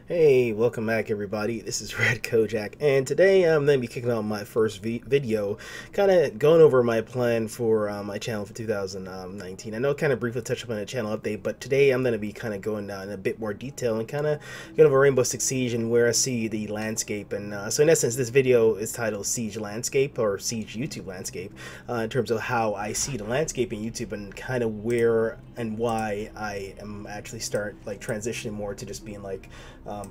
Hey, welcome back everybody. This is Red Kojak, and today I'm going to be kicking off my first video, kind of going over my plan for my channel for 2019. I know I kind of briefly touched upon the channel update, but today I'm going to be kind of going down in a bit more detail and kind of going over Rainbow Six Siege and where I see the landscape. And so in essence, this video is titled Siege Landscape or Siege YouTube Landscape, in terms of how I see the landscape in YouTube and kind of where and why I am actually transitioning more to just being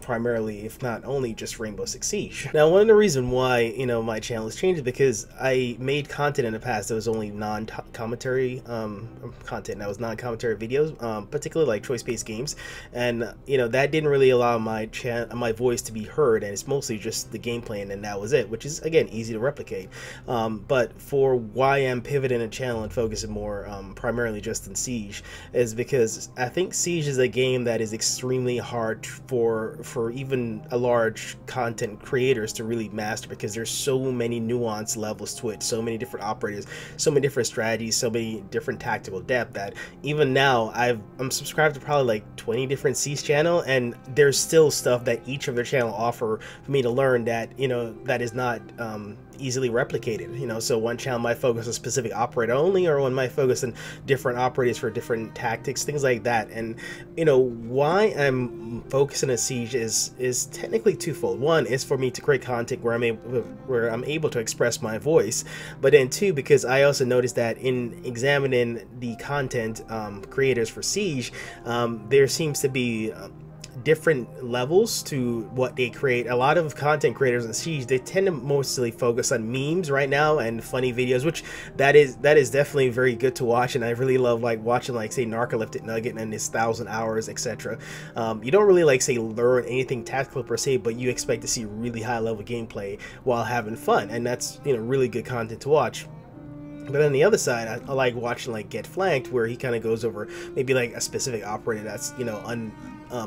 primarily, if not only, just Rainbow Six Siege. Now, one of the reasons why my channel has changed is because I made content in the past that was only non-commentary content. That was non-commentary videos, particularly like choice-based games, and that didn't really allow my voice to be heard, and it's mostly just the gameplay, and then that was it, which is again easy to replicate. But for why I'm pivoting the channel and focusing more primarily just in Siege is because I think Siege is a game that is extremely hard for even a large content creators to really master, because there's so many nuanced levels to it, so many different operators, so many different strategies, so many different tactical depth, that even now I'm subscribed to probably like 20 different Siege channel, and there's still stuff that each of their channel offer for me to learn that that is not easily replicated. So one channel might focus on a specific operator only, or one might focus on different operators for different tactics, things like that. And why I'm focusing on Siege is technically twofold. One is for me to create content where I'm able to express my voice, but then two, because I also noticed that in examining the content creators for Siege, there seems to be different levels to what they create. A lot of content creators in Siege, they tend to mostly focus on memes right now and funny videos, which that is definitely very good to watch, and I really love watching say Narcoleptic Nugget and his 1,000 hours, etc. You don't really say learn anything tactical per se, but you expect to see really high level gameplay while having fun, and that's really good content to watch. But on the other side, I like watching Get Flanked, where he kind of goes over maybe a specific operator that's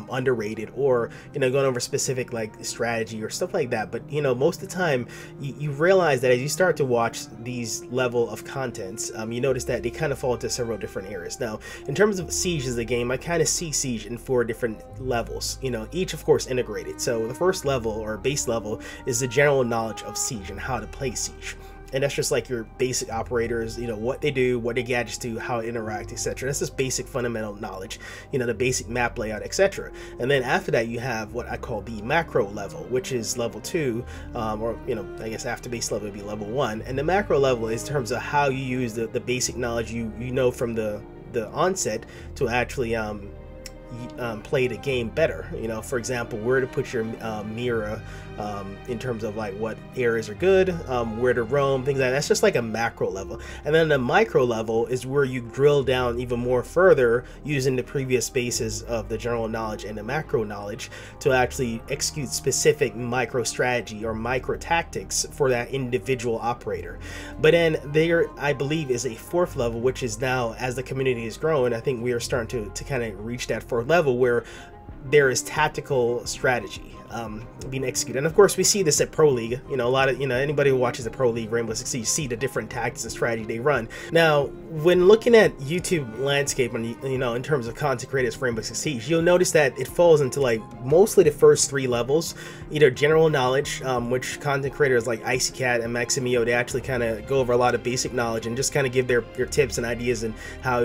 underrated, or going over specific strategy or stuff like that. But most of the time you realize that as you start to watch these level of contents, you notice that they kind of fall into several different areas. Now, in terms of Siege as a game, I kind of see Siege in 4 different levels, each of course integrated. So the first level, or base level, is the general knowledge of Siege and how to play Siege. And that's just your basic operators, what they do, what their gadgets do, how it interact, etc. That's just basic fundamental knowledge, the basic map layout, etc. And then after that, you have what I call the macro level, which is level 2, or I guess after base level would be level 1. And the macro level is in terms of how you use the basic knowledge you know from the onset to actually play the game better. For example, where to put your mirror, in terms of what areas are good, where to roam, things like that. That's just a macro level. And then the micro level is where you drill down even more further using the previous bases of the general knowledge and the macro knowledge to actually execute specific micro strategy or micro tactics for that individual operator. But then there, I believe, is a 4th level, which is now, as the community is growing, I think we are starting to kind of reach that 4th level where there is tactical strategy being executed. And of course we see this at Pro League. A lot of anybody who watches the Pro League Rainbow Six Siege see the different tactics and strategy they run. Now, when looking at YouTube landscape and in terms of content creators for Rainbow Six Siege, you'll notice that it falls into mostly the first 3 levels, either general knowledge, which content creators like IcyCat and Maximio, they actually kind of go over a lot of basic knowledge and just kind of give their tips and ideas and how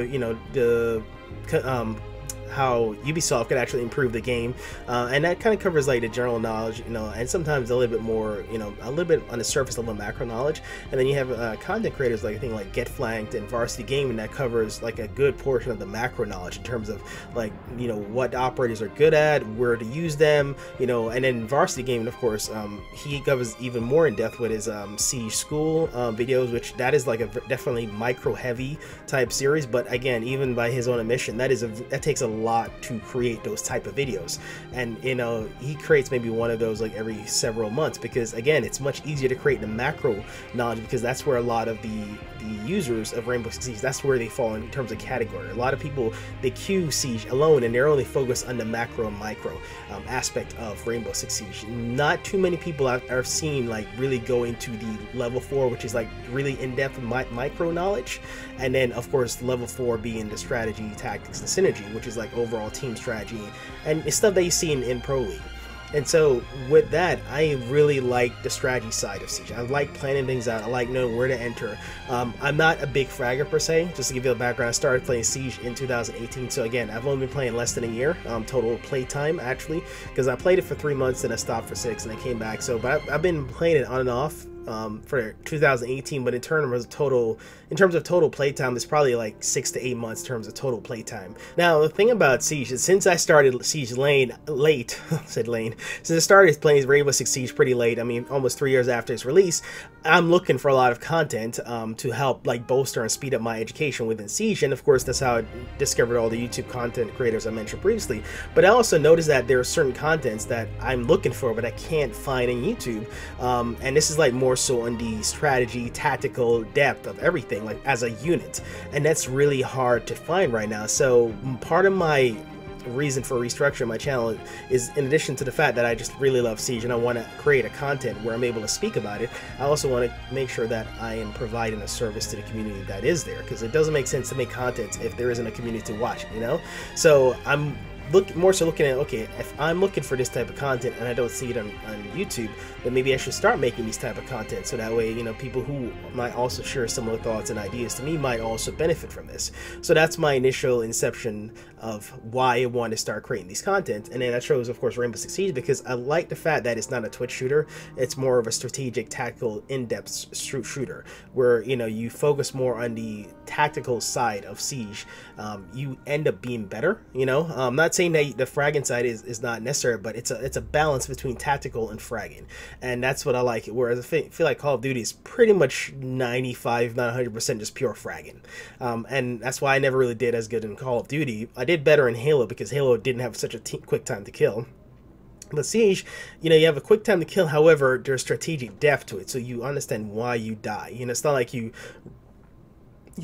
how Ubisoft could actually improve the game, and that kind of covers the general knowledge, and sometimes a little bit more, a little bit on the surface level macro knowledge. And then you have content creators I think Get Flanked and Varsity Gaming that covers a good portion of the macro knowledge in terms of what operators are good at, where to use them, and then Varsity Gaming, of course, he covers even more in depth with his Siege School videos, which that is a definitely micro heavy type series. But again, even by his own admission, that takes a lot to create those type of videos, and he creates maybe one of those every several months, because again, it's much easier to create the macro knowledge, because that's where a lot of the users of Rainbow Six Siege, that's where they fall in terms of category. A lot of people, they queue Siege alone and they're only focused on the macro and micro aspect of Rainbow Six Siege. Not too many people I've seen really go into the level 4, which is really in-depth micro knowledge, and then of course level 4 being the strategy, tactics, and synergy, which is overall team strategy, and it's stuff that you see in Pro League. And so with that, I really like the strategy side of Siege. I like planning things out. I like knowing where to enter. I'm not a big fragger per se. Just to give you a background, I started playing Siege in 2018. So again, I've only been playing less than a year total play time actually, because I played it for 3 months and I stopped for 6 and I came back. So, but I've been playing it on and off for 2018, but in terms of total playtime, it's probably like 6 to 8 months in terms of total playtime. Now, the thing about Siege is, since I started Siege late, since I started playing Rainbow Six Siege pretty late, I mean almost 3 years after its release, I'm looking for a lot of content to help like bolster and speed up my education within Siege, and of course that's how I discovered all the YouTube content creators I mentioned previously. But I also noticed that there are certain contents that I'm looking for but I can't find in YouTube, and this is like more so on the strategy, tactical depth of everything, like as a unit, and that's really hard to find right now. So part of my reason for restructuring my channel is, in addition to the fact that I just really love Siege and I want to create a content where I'm able to speak about it, I also want to make sure that I am providing a service to the community that is there, because it doesn't make sense to make content if there isn't a community to watch it, you know? So I'm more so looking at, okay, if I'm looking for this type of content and I don't see it on YouTube, then maybe I should start making these type of content, so that way, you know, people who might also share similar thoughts and ideas to me might also benefit from this. So that's my initial inception of why I want to start creating these content. And then I chose, of course, Rainbow Six Siege, because I like the fact that it's not a Twitch shooter. It's more of a strategic, tactical, in-depth shooter where, you know, you focus more on the tactical side of Siege. You end up being better, you know. I'm not saying that the fragging side is not necessary, but it's a balance between tactical and fragging, and that's what I like. Whereas I feel like Call of Duty is pretty much 95, not 100% just pure fragging, and that's why I never really did as good in Call of Duty. I did better in Halo because Halo didn't have such a quick time to kill. But Siege, you know, you have a quick time to kill, however, there's strategic depth to it, so you understand why you die. You know, it's not like you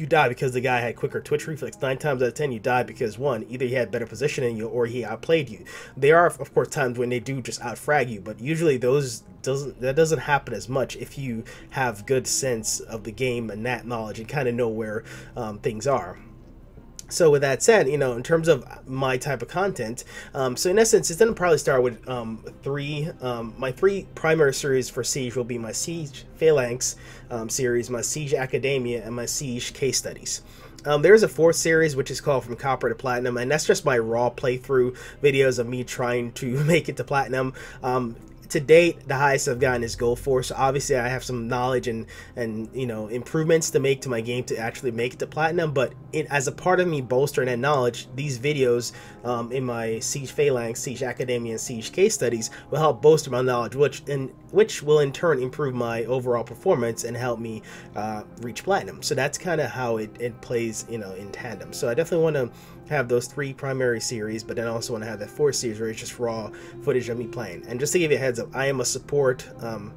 die because the guy had quicker twitch reflex. 9 times out of 10 you die because, one, either he had better position than you or he outplayed you. There are, of course, times when they do just outfrag you, but usually that doesn't happen as much if you have good sense of the game and that knowledge and kind of know where things are. So with that said, you know, in terms of my type of content, so in essence, it's going to probably start with my three primary series for Siege will be my Siege Phalanx series, my Siege Academia, and my Siege Case Studies. There's a fourth series which is called From Copper to Platinum, and that's just my raw playthrough videos of me trying to make it to Platinum. To date, the highest I've gotten is Gold 4, so obviously I have some knowledge and you know, improvements to make to my game to actually make it to Platinum, but as a part of me bolstering that knowledge, these videos in my Siege Phalanx, Siege Academia, and Siege Case Studies will help bolster my knowledge, which will in turn improve my overall performance and help me reach Platinum. So that's kind of how it plays, you know, in tandem. So I definitely want to have those 3 primary series, but then I also want to have that 4th series where it's just raw footage of me playing. And just to give you a heads up, I am a support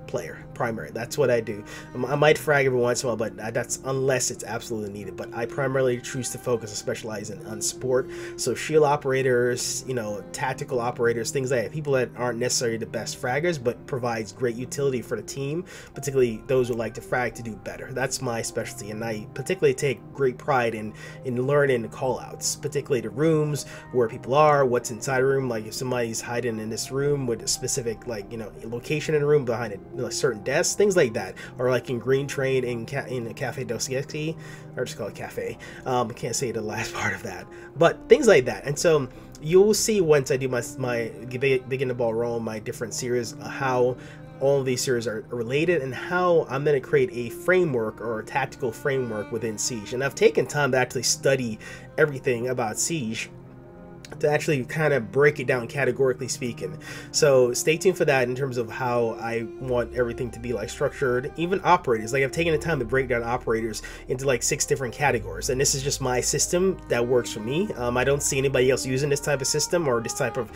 player, primary. That's what I do. I might frag every once in a while, but that's unless it's absolutely needed. But I primarily choose to focus and specialize on support. So shield operators, you know, tactical operators, things like that. People that aren't necessarily the best fraggers, but provides great utility for the team, particularly those who like to frag to do better. That's my specialty, and I particularly take great pride in learning the call-outs, particularly the rooms, where people are, what's inside a room. Like if somebody's hiding in this room with a specific, like, you know, location in the room behind a certain desk, things like that. Or like in Green Train in Cafe Dostoevsky, or just call it Cafe. I can't say the last part of that, but things like that. And so you'll see once I do my begin the ball rolling, my different series, how all of these series are related and how I'm going to create a framework or a tactical framework within Siege. And I've taken time to actually study everything about Siege to actually kind of break it down categorically speaking. So stay tuned for that in terms of how I want everything to be like structured. Even operators, like I've taken the time to break down operators into like 6 different categories, and this is just my system that works for me. I don't see anybody else using this type of system or this type of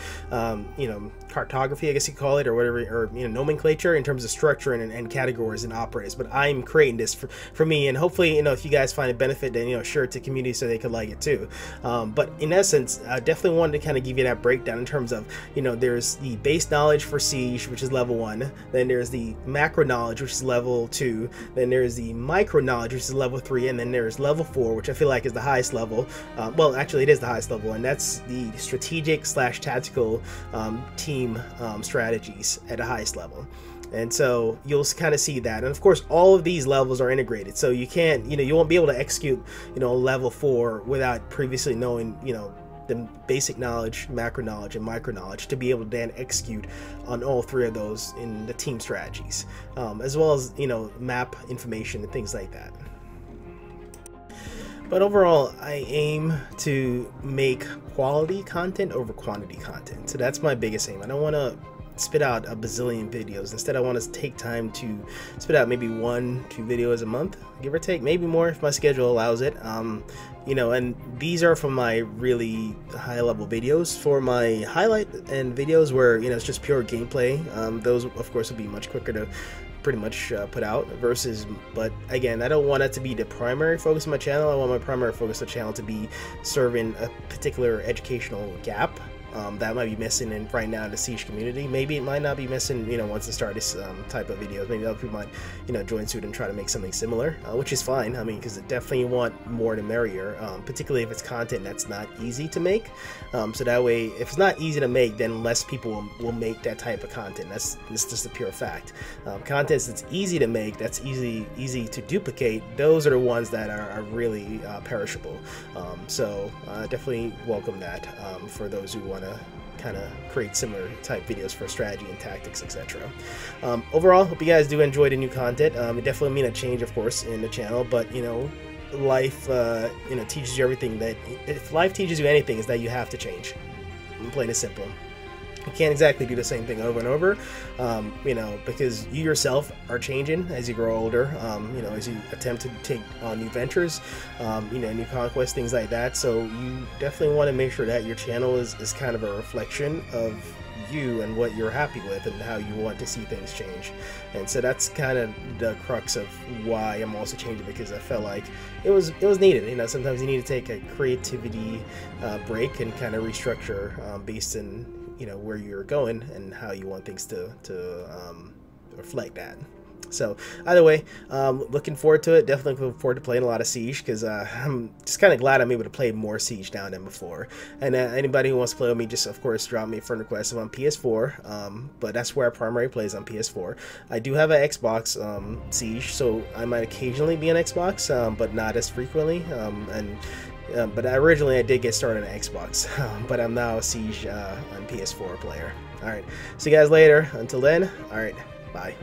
you know, cartography, I guess you call it, or whatever, or you know, nomenclature in terms of structure and categories and operators. But I'm creating this for me, and hopefully, you know, if you guys find a benefit, then, you know, share it to community so they could like it too. But in essence, I definitely definitely wanted to kind of give you that breakdown in terms of, you know, there's the base knowledge for Siege, which is level 1, then there's the macro knowledge, which is level 2, then there's the micro knowledge, which is level 3, and then there's level 4, which I feel like is the highest level. Well, actually it is the highest level, and that's the strategic slash tactical team strategies at the highest level. And so you'll kind of see that, and of course all of these levels are integrated, so you can't, you know, you won't be able to execute, you know, level 4 without previously knowing, you know, the basic knowledge, macro knowledge, and micro knowledge to be able to then execute on all 3 of those in the team strategies, as well as, you know, map information and things like that. But overall, I aim to make quality content over quantity content, so that's my biggest aim. I don't want to spit out a bazillion videos. Instead, I want to take time to spit out maybe 1-2 videos a month, give or take, maybe more if my schedule allows it. You know, and these are from my really high level videos. For my highlight and videos where, you know, it's just pure gameplay, those of course will be much quicker to pretty much put out versus, but again, I don't want it to be the primary focus of my channel. I want my primary focus of the channel to be serving a particular educational gap that might be missing in right now in the Siege community. Maybe it might not be missing, you know, once I start this type of videos. Maybe other people might, you know, join suit and try to make something similar, which is fine. I mean, because I definitely want more to merrier, particularly if it's content that's not easy to make. So that way, if it's not easy to make, then less people will make that type of content. That's just a pure fact. Content that's easy to make, that's easy to duplicate, those are the ones that are really perishable. So definitely welcome that for those who want to kind of create similar type videos for strategy and tactics, etc. Overall, hope you guys do enjoy the new content. It definitely mean a change, of course, in the channel, but you know, life you know, teaches you everything. That if life teaches you anything, is that you have to change. Plain and simple. You can't exactly do the same thing over and over, you know, because you yourself are changing as you grow older, you know, as you attempt to take on new ventures, you know, new conquests, things like that. So you definitely want to make sure that your channel is kind of a reflection of you and what you're happy with and how you want to see things change. And so that's kind of the crux of why I'm also changing, because I felt like it was needed. You know, sometimes you need to take a creativity break and kind of restructure based in, you know, where you're going and how you want things to reflect that. So either way, looking forward to it. Definitely looking forward to playing a lot of Siege, because I'm just kind of glad I'm able to play more Siege now than before. And anybody who wants to play with me, just of course drop me a friend request. I'm on PS4, but that's where I primarily play, is on PS4. I do have an Xbox Siege, so I might occasionally be on Xbox, but not as frequently. But originally I did get started on Xbox, but I'm now a Siege on PS4 player. Alright, see you guys later. Until then, alright, bye.